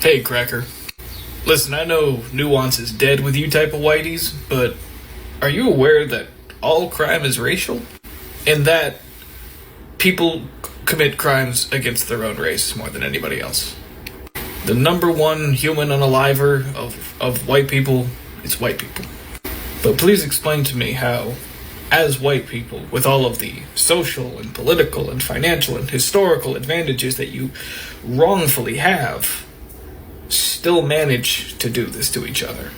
Hey, Cracker. Listen, I know nuance is dead with you type of whiteys, but are you aware that all crime is racial? And that people commit crimes against their own race more than anybody else? The number one human unaliver of white people is white people. But please explain to me how, as white people, with all of the social and political and financial and historical advantages that you wrongfully have, still manage to do this to each other.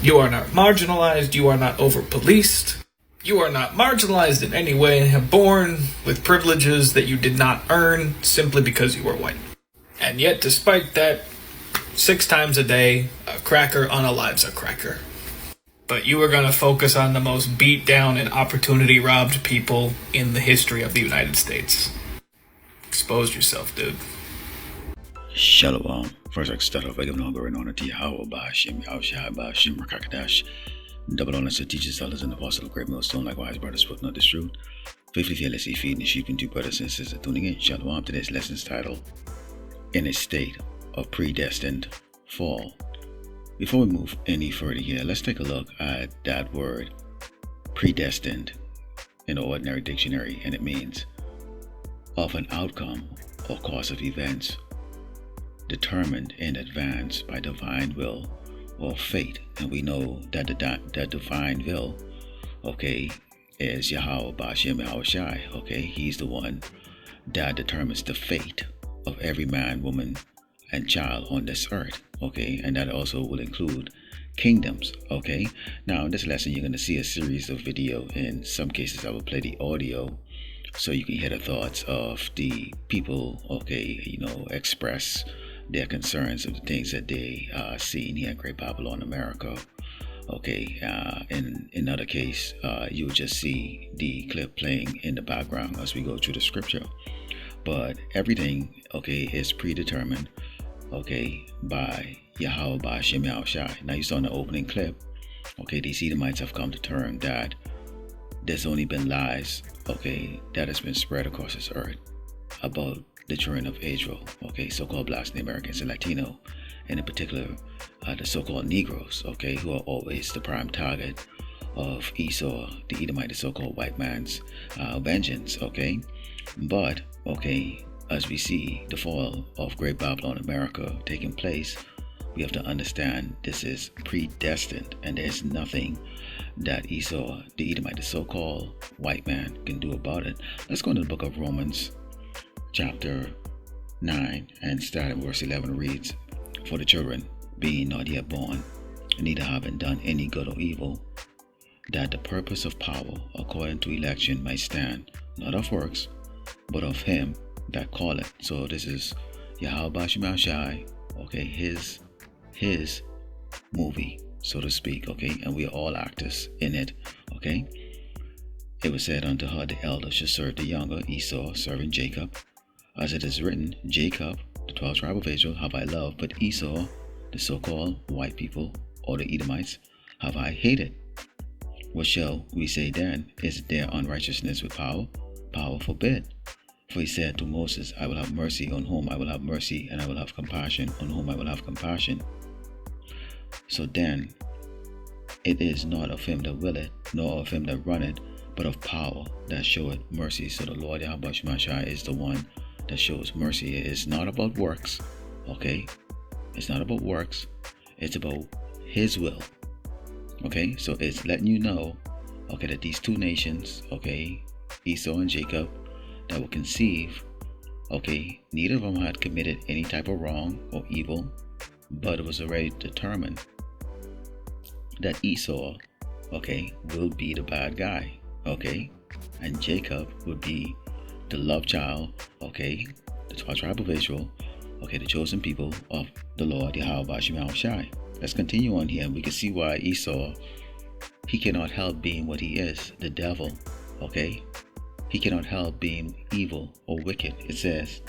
You are not marginalized, you are not over-policed, you are not marginalized in any way, born with privileges that you did not earn simply because you were white. And yet, despite that, 6 times a day, a cracker unalives a cracker. But you are going to focus on the most beat down and opportunity robbed people in the history of the United States. Expose yourself, dude. Shalom. First, I start off by giving all glory and honor to Yahweh, Ba'ashim, Yahushua, Ba'ashim, Rakakadash. Double honor to teachers, elders, and apostles of Great Millstone, likewise, brothers, spoke not this truth. Faithfully, fearlessly feeding the sheep and two brothers and sisters tuning in. Shalom. Today's lesson is titled, In a State of Predestined Fall. Before we move any further here, let's take a look at that word, predestined, in the ordinary dictionary, and it means of an outcome or course of events determined in advance by divine will or fate. And we know that that divine will, is Yahweh Ba'ashem Yahushai. He's the one that determines the fate of every man, woman, and child on this earth. And that also will include kingdoms. Now in this lesson, you're going to see a series of video. In some cases, I will play the audio so you can hear the thoughts of the people, express their concerns of the things that they are seeing here in Great Babylon, America. In other case, you'll just see the clip playing in the background as we go through the scripture. But everything, is predetermined, by Yahweh Ba'ashem Yahushai. Now you saw in the opening clip, these Edomites have come to term that there's only been lies, that has been spread across this earth about the children of Israel, so-called blacks and Americans and Latino, and in particular, the so-called Negroes, who are always the prime target of Esau, the Edomite, the so-called white man's vengeance, But, as we see the fall of Great Babylon, America taking place, we have to understand this is predestined, and there's nothing that Esau, the Edomite, the so-called white man, can do about it. Let's go into the book of Romans, chapter 9, and start at verse 11 reads, For the children, being not yet born, neither having done any good or evil, that the purpose of power according to election might stand, not of works, but of him that calleth. So this is Yahweh Ba'ashem Yahushai, his movie, so to speak, and we are all actors in it, It was said unto her, the elder should serve the younger, Esau serving Jacob. As it is written, Jacob, the 12th tribe of Israel, have I loved, but Esau, the so-called white people, or the Edomites, have I hated. What shall we say then? Is there unrighteousness with power? Power forbid. For he said to Moses, I will have mercy on whom I will have mercy, and I will have compassion on whom I will have compassion. So then, it is not of him that willeth, nor of him that runneth, but of power that showeth mercy. So the Lord Yahweh Shemashai is the one that shows mercy. It is not about works, It's not about works. It's about his will, So it's letting you know, that these two nations, Esau and Jacob, that will conceive, neither of them had committed any type of wrong or evil, but it was already determined that Esau, will be the bad guy, and Jacob would be the love child, the 12th tribe of Israel, the chosen people of the Lord Yahweh Ba'ashem Yahushai. Let's continue on here, and we can see why Esau, he cannot help being what he is, the devil, He cannot help being evil or wicked. It says,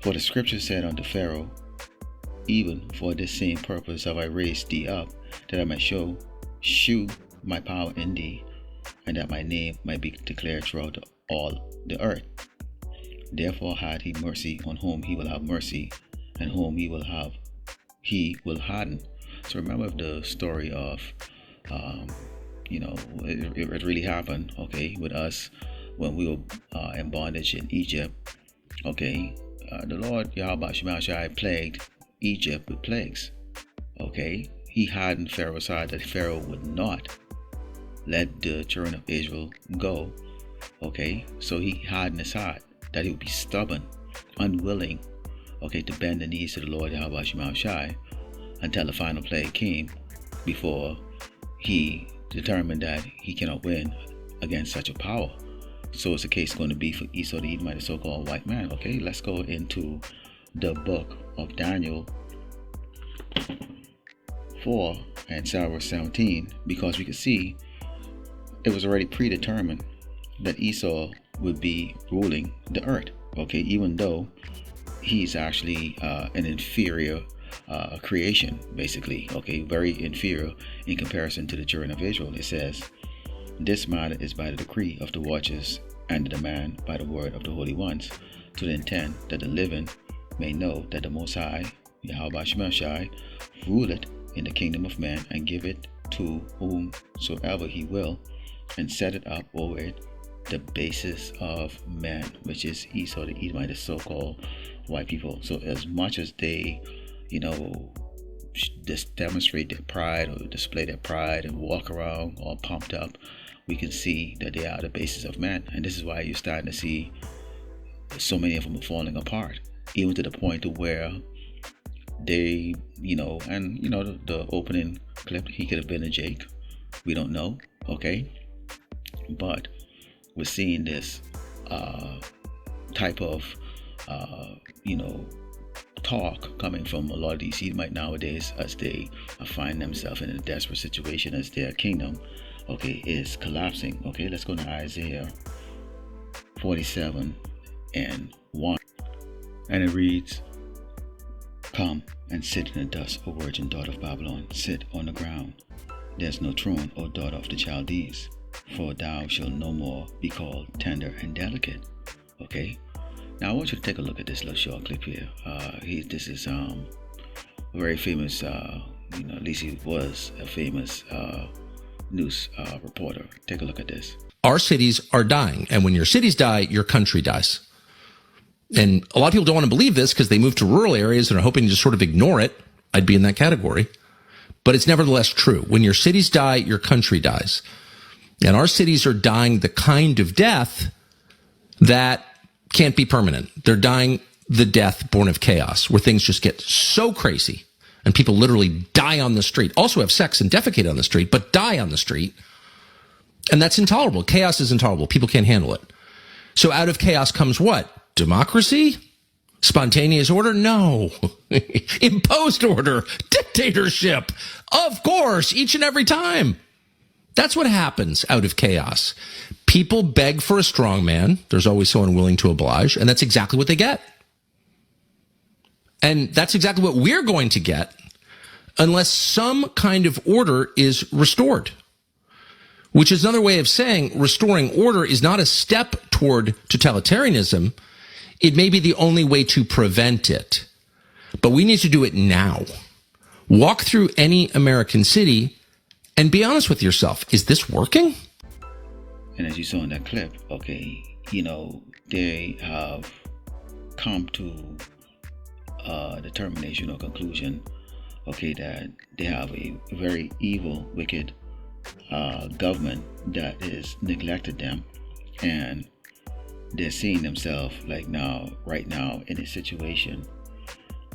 For the scripture said unto Pharaoh, Even for this same purpose have I raised thee up, that I might shew my power in thee, and that my name might be declared throughout all the earth. Therefore had he mercy on whom he will have mercy, and whom he will harden. So remember the story of, it really happened, okay, with us when we were in bondage in Egypt, okay. The Lord Yahweh Shemashai plagued Egypt with plagues, okay. He hardened Pharaoh's heart that Pharaoh would not let the children of Israel go, okay. So he hardened his heart that he would be stubborn, unwilling, okay, to bend the knees to the Lord Yahweh Shemashai until the final plague came, before he determined that he cannot win against such a power. So it's the case going to be for Esau the Edomite, the so-called white man. Okay, let's go into the book of Daniel 4 and verse 17, because we could see it was already predetermined that Esau would be ruling the earth. Okay, even though he's actually an inferior creation, basically. Okay, very inferior in comparison to the children of Israel. It says, "This matter is by the decree of the watchers and the demand by the word of the holy ones, to the intent that the living may know that the Most High, Yahweh Shemashai, ruleth in the kingdom of man, and give it to whomsoever he will, and set it up over it the basis of man," which is Esau the Edomite, the so-called white people. So as much as they, just demonstrate their pride or display their pride and walk around all pumped up, we can see that they are the basis of man. And this is why you're starting to see so many of them are falling apart, even to the point to where they, the opening clip, he could have been a Jake. We don't know, okay? But we're seeing this type of, talk coming from a lot of these Edomite nowadays, as they find themselves in a desperate situation as their kingdom, okay, is collapsing. Okay, let's go to Isaiah 47 and 1. And it reads, "Come and sit in the dust, O virgin daughter of Babylon. Sit on the ground. There's no throne, O daughter of the Chaldees. For thou shalt no more be called tender and delicate." Okay. Now I want you to take a look at this little short clip here. This is a very famous, at least he was a famous news reporter. Take a look at this. Our cities are dying. And when your cities die, your country dies. And a lot of people don't want to believe this because they move to rural areas and are hoping to just sort of ignore it. I'd be in that category. But it's nevertheless true. When your cities die, your country dies. And our cities are dying the kind of death that can't be permanent. They're dying the death born of chaos, where things just get so crazy and people literally die on the street. Also have sex and defecate on the street, but die on the street. And that's intolerable. Chaos is intolerable. People can't handle it. So out of chaos comes what? Democracy? Spontaneous order? No. Imposed order. Dictatorship. Of course, each and every time. That's what happens out of chaos. People beg for a strong man. There's always someone willing to oblige, and that's exactly what they get. And that's exactly what we're going to get unless some kind of order is restored, which is another way of saying restoring order is not a step toward totalitarianism. It may be the only way to prevent it, but we need to do it now. Walk through any American city and be honest with yourself. Is this working? And as you saw in that clip, okay, they have come to a determination or conclusion, okay, that they have a very evil, wicked government that has neglected them, and they're seeing themselves right now in a situation,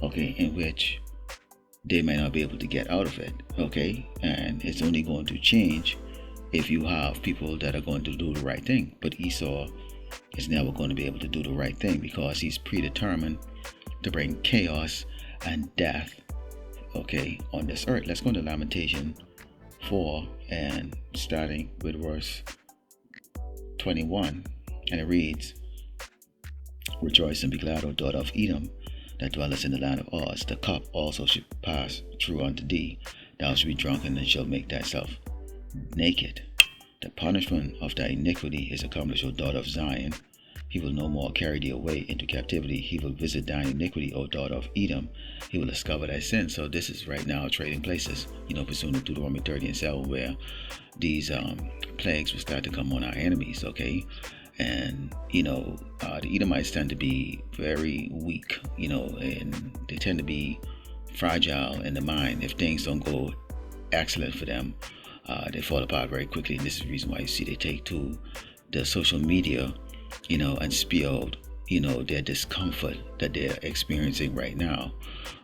okay, in which they may not be able to get out of it, okay, and it's only going to change if you have people that are going to do the right thing. But Esau is never going to be able to do the right thing because he's predetermined to bring chaos and death, okay, on this earth. Let's go to Lamentation 4 and starting with verse 21, and it reads, "Rejoice and be glad, O daughter of Edom, that dwellest in the land of Uz. The cup also should pass through unto thee. Thou shalt be drunken and shalt make thyself naked. The punishment of thy iniquity is accomplished, O daughter of Zion. He will no more carry thee away into captivity. He will visit thine iniquity, O daughter of Edom. He will discover thy sin. So this is right now trading places, pursuant to Deuteronomy 30 and 7, where these plagues will start to come on our enemies, okay? And, the Edomites tend to be very weak, and they tend to be fragile in the mind. If things don't go excellent for them, they fall apart very quickly. And this is the reason why you see they take to the social media, and spew, their discomfort that they're experiencing right now,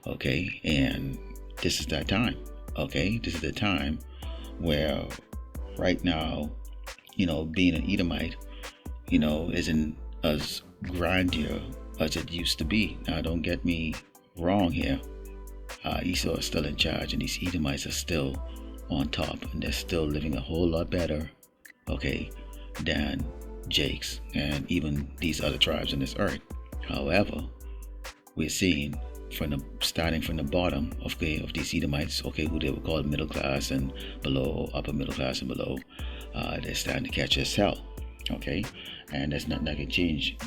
okay? And this is that time, okay? This is the time where right now, being an Edomite, isn't as grandeur as it used to be. Now, don't get me wrong here. Esau is still in charge, and these Edomites are still on top, and they're still living a whole lot better, okay, than Jakes and even these other tribes in this earth. However, we're seeing starting from the bottom of these Edomites, okay, who they would call middle class and below, upper middle class and below, they're starting to catch us hell, okay, and there's nothing that can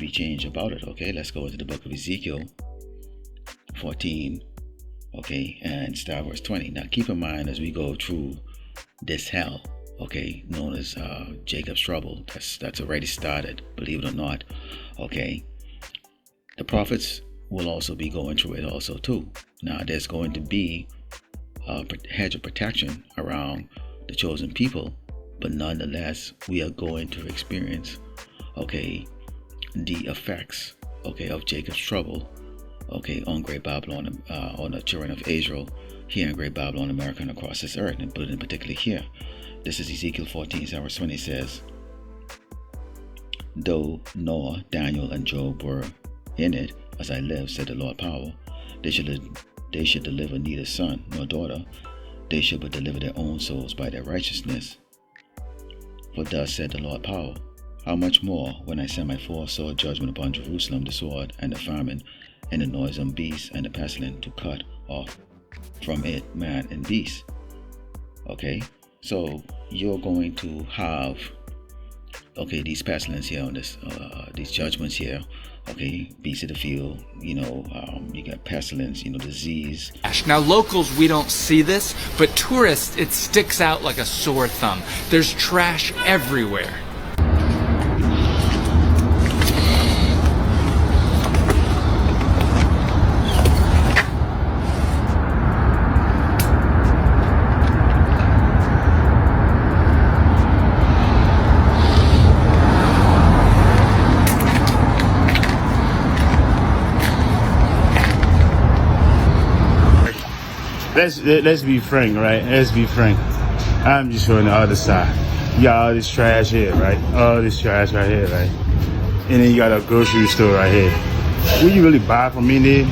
be changed about it, okay. Let's go into the book of Ezekiel 14, okay, and start verse 20. Now keep in mind, as we go through this hell, okay, known as Jacob's trouble, that's already started, believe it or not, okay, the prophets will also be going through it also too. Now there's going to be a hedge of protection around the chosen people, but nonetheless we are going to experience, okay, the effects, okay, of Jacob's trouble, okay, on Great Babylon, on the children of Israel here in Great Babylon, America, and across this earth, and in particular here. This is Ezekiel 14, verse 20. Says, though Noah, Daniel, and Job were in it, as I live, said the Lord power, they should deliver neither son nor daughter. They should but deliver their own souls by their righteousness. For thus said the Lord power, how much more when I send my four-sword judgment upon Jerusalem, the sword and the famine and the noisome beast and the pestilence, to cut off from it man and beast. Okay, so you're going to have, okay, these pestilence here on this, these judgments here, okay, beasts of the field, you got pestilence, disease. Now locals, we don't see this, but tourists, it sticks out like a sore thumb. There's trash everywhere. Let's be frank, right? Let's be frank. I'm just on the other side. You got all this trash here, right? All this trash right here, right? And then you got a grocery store right here. Will you really buy from me there?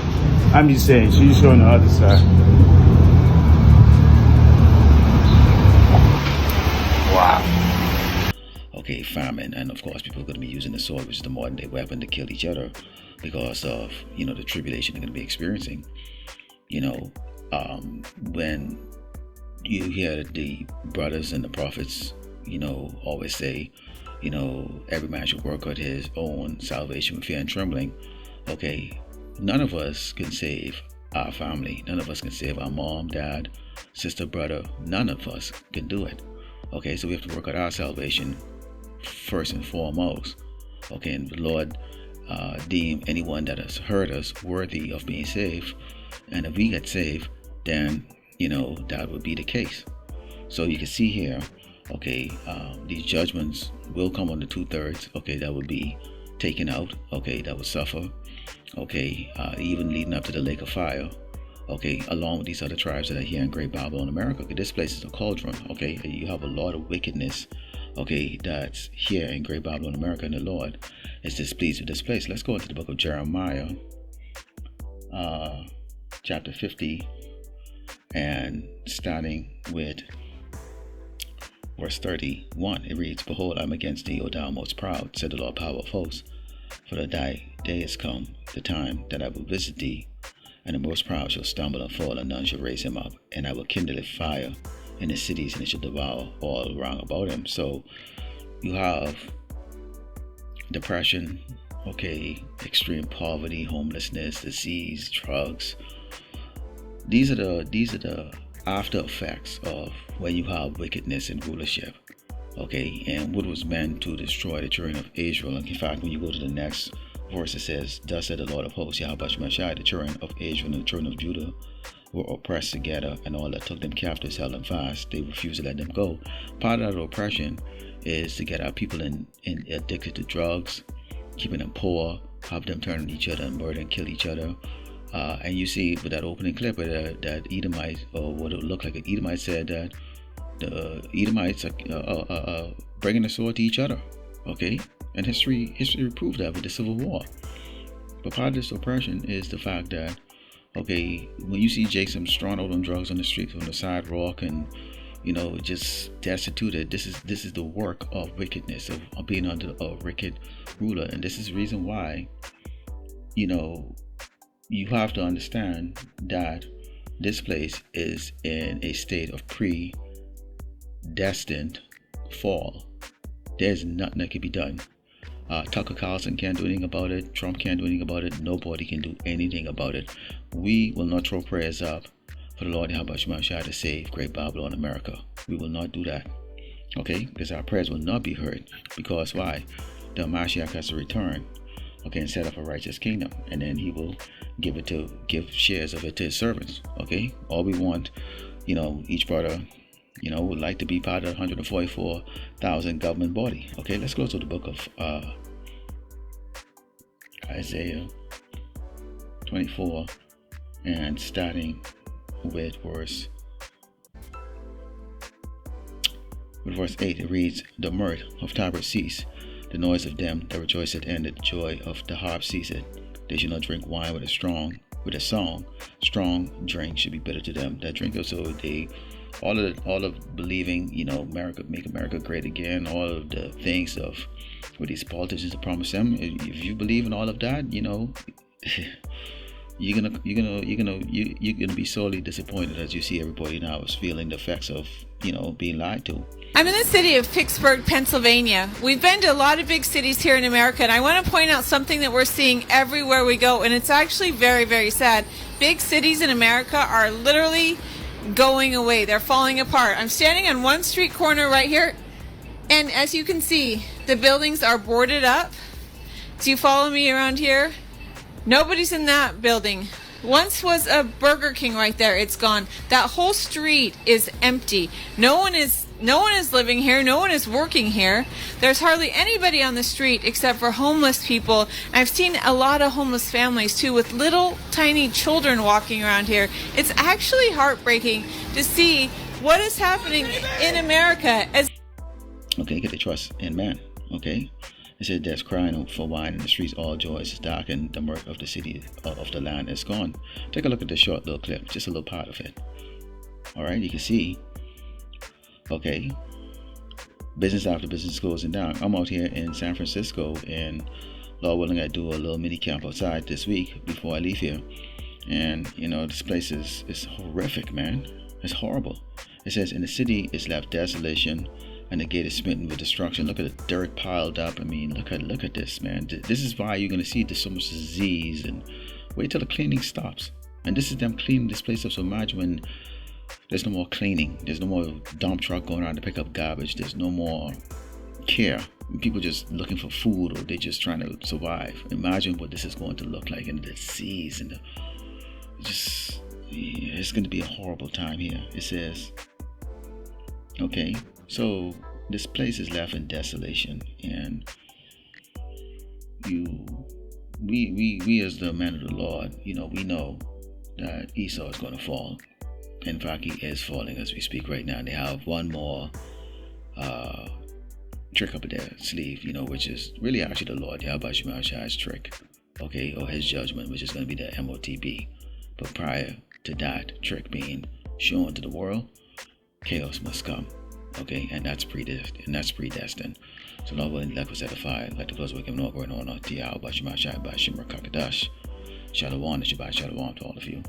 I'm just saying, she's on the other side. Wow. Okay, famine, and of course people are going to be using the sword, which is the modern day weapon, to kill each other because of, the tribulation they're going to be experiencing. When you hear the brothers and the prophets, always say, every man should work out his own salvation with fear and trembling. Okay, none of us can save our family. None of us can save our mom, dad, sister, brother. None of us can do it. Okay, so we have to work out our salvation first and foremost. Okay, and the Lord deem anyone that has hurt us worthy of being saved. And if we get saved, then that would be the case. So you can see here, okay, these judgments will come on the 2/3, okay, that would be taken out, okay, that would suffer, okay, even leading up to the lake of fire, okay, along with these other tribes that are here in Great Babylon, America. Okay, this place is a cauldron, okay, you have a lot of wickedness, okay, that's here in Great Babylon, America, and the Lord is displeased with this place. Let's go into the book of Jeremiah, chapter 50, and starting with verse 31, it reads, behold, I'm against thee, O thou most proud, said the Lord power of hosts, for thy day is come, the time that I will visit thee, and the most proud shall stumble and fall, and none shall raise him up, and I will kindle a fire in his cities, and it shall devour all round about him. So you have depression, okay, extreme poverty, homelessness, disease, drugs. These are the after effects of when you have wickedness in rulership. Okay, and what was meant to destroy the children of Israel. And in fact, when you go to the next verse, it says, "Thus said the Lord of hosts, Yahweh Shemashai, the children of Israel and the children of Judah were oppressed together, and all that took them captives held them fast. They refused to let them go." Part of that oppression is to get our people in addicted to drugs, keeping them poor, have them turn on each other and murder and kill each other. And you see with that opening clip where that Edomite, or what it looked like an Edomite, said that the Edomites are bringing the sword to each other. Okay, and history proved that with the Civil War. But part of this oppression is the fact that, okay, when you see Jason strung out on drugs on the streets, on the sidewalk, and just destituted, this is the work of wickedness, of being under a wicked ruler. And this is the reason why, you have to understand that this place is in a state of predestined fall. There's nothing that can be done. Tucker Carlson can't do anything about it. Trump can't do anything about it. Nobody can do anything about it. We will not throw prayers up for the Lord Yahweh Shemashai to save Great Babylon, America. We will not do that. Okay? Because our prayers will not be heard. Because why? The Mashiach has to return. Okay, and set up a righteous kingdom, and then he will give shares of it to his servants. Okay, all we want, each brother, would like to be part of the 144,000 government body. Okay, let's go to the book of Isaiah 24, and starting with verse 8, it reads, "The mirth of Tyre cease, the noise of them that rejoice at end, the joy of the harp ceaseth. They shall not drink wine with a song. Strong drink should be bitter to them that drink it." So they, all of believing, America, make America great again, all of the things of what these politicians promise them. If you believe in all of that, you're gonna be sorely disappointed as you see everybody now is feeling the effects of being lied to. I'm in the city of Pittsburgh, Pennsylvania. We've been to a lot of big cities here in America, and I want to point out something that we're seeing everywhere we go, and it's actually very, very sad. Big cities in America are literally going away. They're falling apart. I'm standing on one street corner right here, and as you can see, the buildings are boarded up. Do you follow me around here? Nobody's in that building. Once was a Burger King right there. It's gone. That whole street is empty. No one is living here. No one is working here. There's hardly anybody on the street except for homeless people. And I've seen a lot of homeless families too, with little tiny children walking around here. It's actually heartbreaking to see what is happening in America. Okay, get the trust in man. Okay. It said, "There's crying for wine in the streets, all joy is dark, and the mirth of the city of the land is gone." Take a look at this short little clip, just a little part of it. All right, you can see, okay, business after business closing down. I'm out here in San Francisco, and Lord willing, I do a little mini camp outside this week before I leave here. And, this place is horrific, man. It's horrible. It says, "In the city is left desolation, and the gate is smitten with destruction." Look at the dirt piled up. I mean, look at this, man. This is why you're gonna see there's so much disease. And wait till the cleaning stops. And this is them cleaning this place up. So imagine when there's no more cleaning, there's no more dump truck going around to pick up garbage, there's no more care. People just looking for food, or they're just trying to survive. Imagine what this is going to look like, and the disease, and it's going to be a horrible time here. It says, okay, so this place is left in desolation, and we as the men of the Lord, we know that Esau is going to fall. In fact, he is falling as we speak right now. They have one more trick up their sleeve, which is really actually the Lord Yahweh Shemashai's trick, okay, or his judgment, which is going to be the MOTB. But prior to that trick being shown to the world, chaos must come. Okay, and that's predestined. So Lord willing, like was edified, like the close wicked not going on, Tiao, Bashimashai, Bashimra Kakadash. Shalom, Shabbat Shalom to all of you.